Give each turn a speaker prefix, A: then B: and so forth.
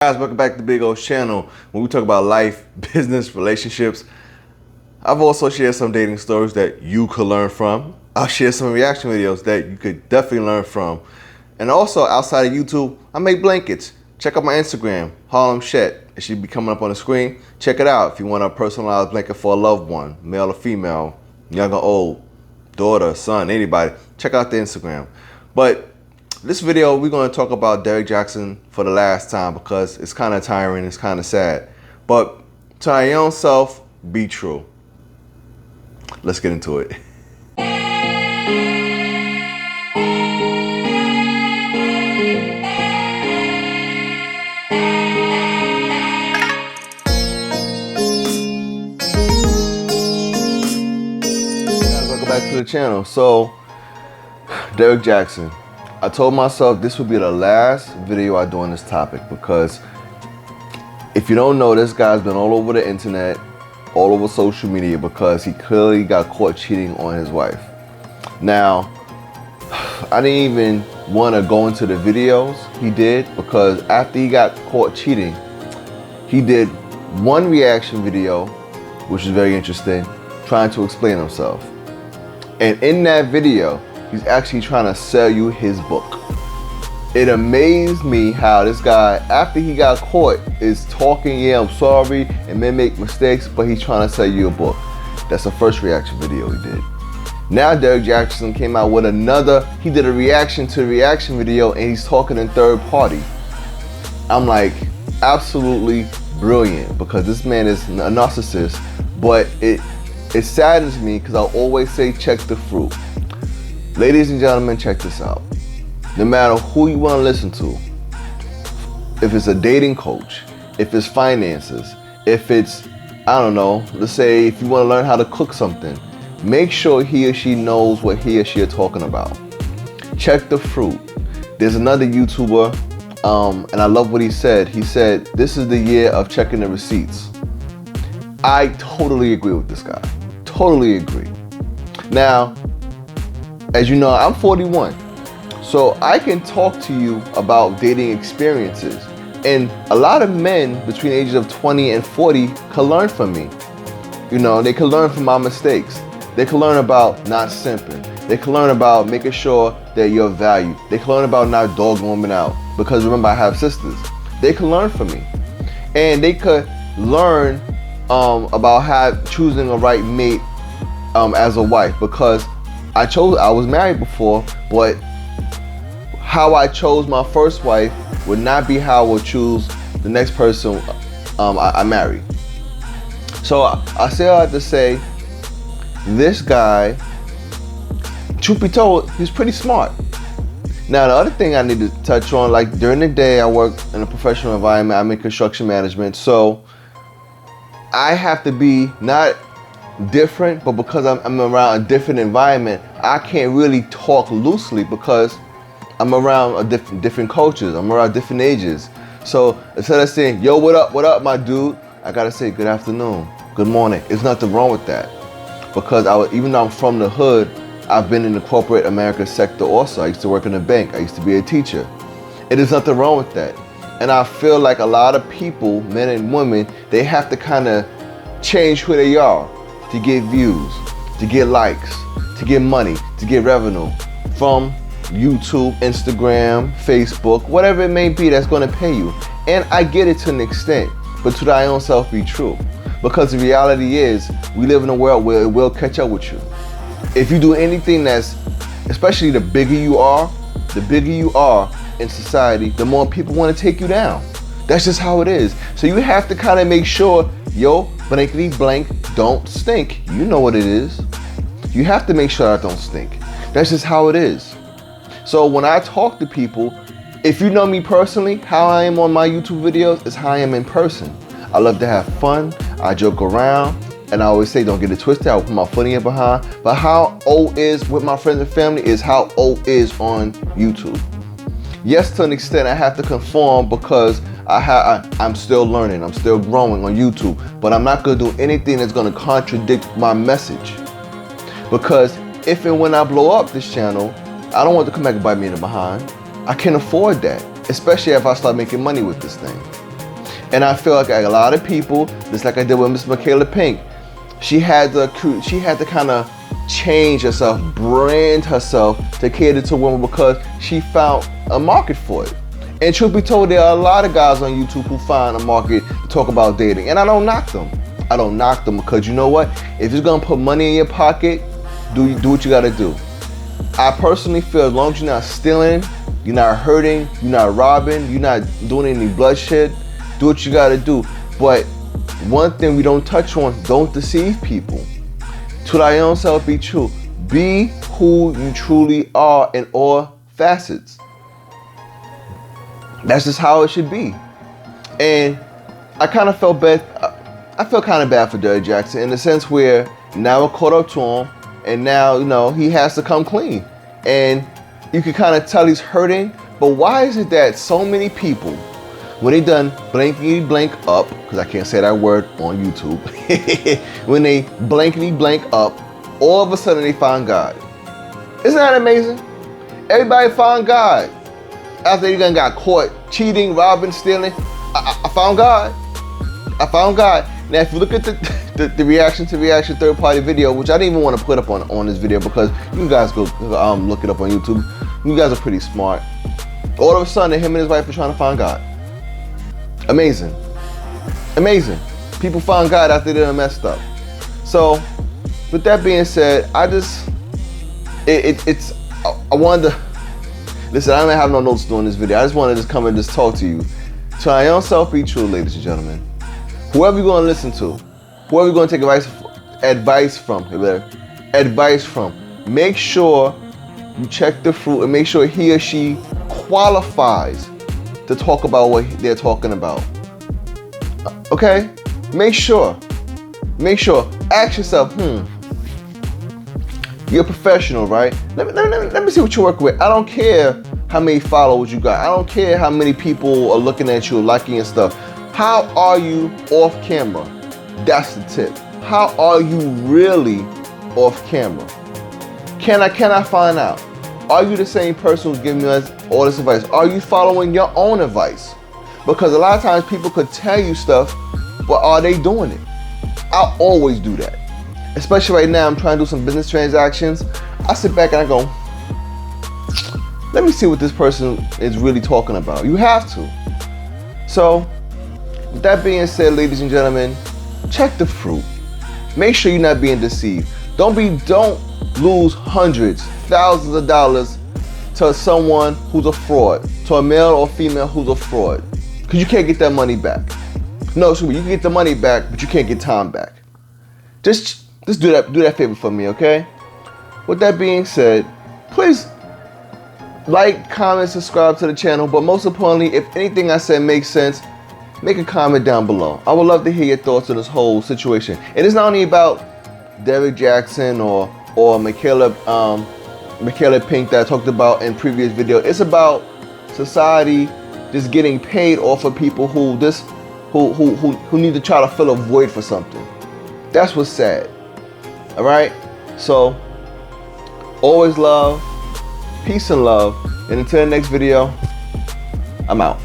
A: Guys, welcome back to the Big O's channel. When we talk about life, business, relationships, I've also shared some dating stories that you could learn from. I'll share some reaction videos that you could definitely learn from. And also, outside of YouTube, I make blankets. Check out my Instagram, Harlem Shet. It should be coming up on the screen. Check it out if you want a personalized blanket for a loved one, male or female, young or old, daughter, son, anybody. Check out the Instagram. But this video, we're going to talk about Derrick Jaxn for the last time because it's kind of tiring, it's kind of sad. But to our own self, be true. Let's get into it. Welcome back to the channel. So, Derrick Jaxn. I told myself this would be the last video I do on this topic because if you don't know, this guy's been all over the internet, all over social media because he clearly got caught cheating on his wife. Now, I didn't even want to go into the videos he did because after he got caught cheating, he did one reaction video, which is very interesting, trying to explain himself. And in that video, he's actually trying to sell you his book. It amazed me how this guy, after he got caught, is talking, yeah, I'm sorry, and may make mistakes, but he's trying to sell you a book. That's the first reaction video he did. Now Derrick Jaxn came out with another, he did a reaction to the reaction video and he's talking in third party. I'm like, absolutely brilliant because this man is a narcissist, but it saddens me because I'll always say check the fruit. Ladies and gentlemen, check this out. No matter who you want to listen to, if it's a dating coach, if it's finances, if it's, I don't know, let's say if you want to learn how to cook something, make sure he or she knows what he or she are talking about. Check the fruit. There's another YouTuber, and I love what he said. He said, this is the year of checking the receipts. I totally agree with this guy. Totally agree. Now, as you know, I'm 41, so I can talk to you about dating experiences. And a lot of men between the ages of 20 and 40 can learn from me. You know, they can learn from my mistakes. They can learn about not simping. They can learn about making sure that you're valued. They can learn about not dogging women out. Because remember, I have sisters. They can learn from me. And they could learn about choosing a right mate as a wife, because I was married before, but how I chose my first wife would not be how I would choose the next person I marry. So I say all that to say, this guy, truth be told, he's pretty smart. Now the other thing I need to touch on, like during the day I work in a professional environment, I'm in construction management, so I have to be not different, but because I'm around a different environment, I can't really talk loosely because I'm around different cultures, I'm around different ages. So instead of saying, yo, what up, my dude, I gotta say good afternoon, good morning. There's nothing wrong with that. Because even though I'm from the hood, I've been in the corporate America sector also. I used to work in a bank, I used to be a teacher. There's nothing wrong with that. And I feel like a lot of people, men and women, they have to kind of change who they are to get views, to get likes, to get money, to get revenue from YouTube, Instagram, Facebook, whatever it may be that's going to pay you. And I get it to an extent, but to thy own self be true. Because the reality is, we live in a world where it will catch up with you. If you do anything that's, especially the bigger you are in society, the more people want to take you down. That's just how it is. So you have to kind of make sure, yo, blankety blank, don't stink. You know what it is. You have to make sure I don't stink. That's just how it is. So when I talk to people, if you know me personally, how I am on my YouTube videos is how I am in person. I love to have fun, I joke around, and I always say don't get it twisted, I'll put my foot in your behind. But how O is with my friends and family is how O is on YouTube. Yes, to an extent I have to conform because I'm still learning, I'm still growing on YouTube, but I'm not gonna do anything that's gonna contradict my message. Because if and when I blow up this channel, I don't want to come back and bite me in the behind. I can't afford that, especially if I start making money with this thing. And I feel like a lot of people, just like I did with Miss Michaela Pink, she had to kind of change herself, brand herself to cater to women because she found a market for it. And truth be told, there are a lot of guys on YouTube who find a market to talk about dating. And I don't knock them. I don't knock them because you know what? If you're gonna put money in your pocket, do what you gotta do. I personally feel as long as you're not stealing, you're not hurting, you're not robbing, you're not doing any bloodshed, do what you gotta do. But one thing we don't touch on, don't deceive people. To thy own self be true. Be who you truly are in all facets. That's just how it should be. And I kind of felt bad. I felt kind of bad for Derrick Jaxn in the sense where now we're caught up to him, and now, you know, he has to come clean. And you can kind of tell he's hurting. But why is it that so many people, when they done blankety blank up, because I can't say that word on YouTube, when they blankety blank up, all of a sudden they find God? Isn't that amazing? Everybody found God. After they done got caught cheating, robbing, stealing, I found God. I found God. Now, if you look at the reaction to reaction third-party video, which I didn't even want to put up on this video because you guys go look it up on YouTube. You guys are pretty smart. All of a sudden, him and his wife are trying to find God. Amazing. Amazing. People found God after they done messed up. So, with that being said, I wanted to, listen, I don't have no notes doing this video. I just wanted to come and just talk to you. To our own self be true, ladies and gentlemen. Whoever you're going to listen to, whoever you're going to take advice from, make sure you check the fruit and make sure he or she qualifies to talk about what they're talking about. Okay? Make sure. Ask yourself, you're a professional, right? Let me see what you work with. I don't care how many followers you got. I don't care how many people are looking at you, liking your stuff. How are you off camera? That's the tip. How are you really off camera? Can I find out? Are you the same person who's giving us all this advice? Are you following your own advice? Because a lot of times people could tell you stuff, but are they doing it? I always do that. Especially right now, I'm trying to do some business transactions. I sit back and I go, let me see what this person is really talking about. You have to. So, with that being said, ladies and gentlemen, check the fruit. Make sure you're not being deceived. Don't lose hundreds, thousands of dollars to someone who's a fraud, to a male or female who's a fraud, because you can't get that money back. No, excuse me, you can get the money back, but you can't get time back. Just do that favor for me, okay? With that being said, please like, comment, subscribe to the channel, but most importantly, if anything I said makes sense, make a comment down below. I would love to hear your thoughts on this whole situation. And it's not only about Derrick Jaxn or Michaela Pink that I talked about in previous video. It's about society just getting paid off of people who need to try to fill a void for something. That's what's sad. All right? So, always love, peace and love. And until the next video, I'm out.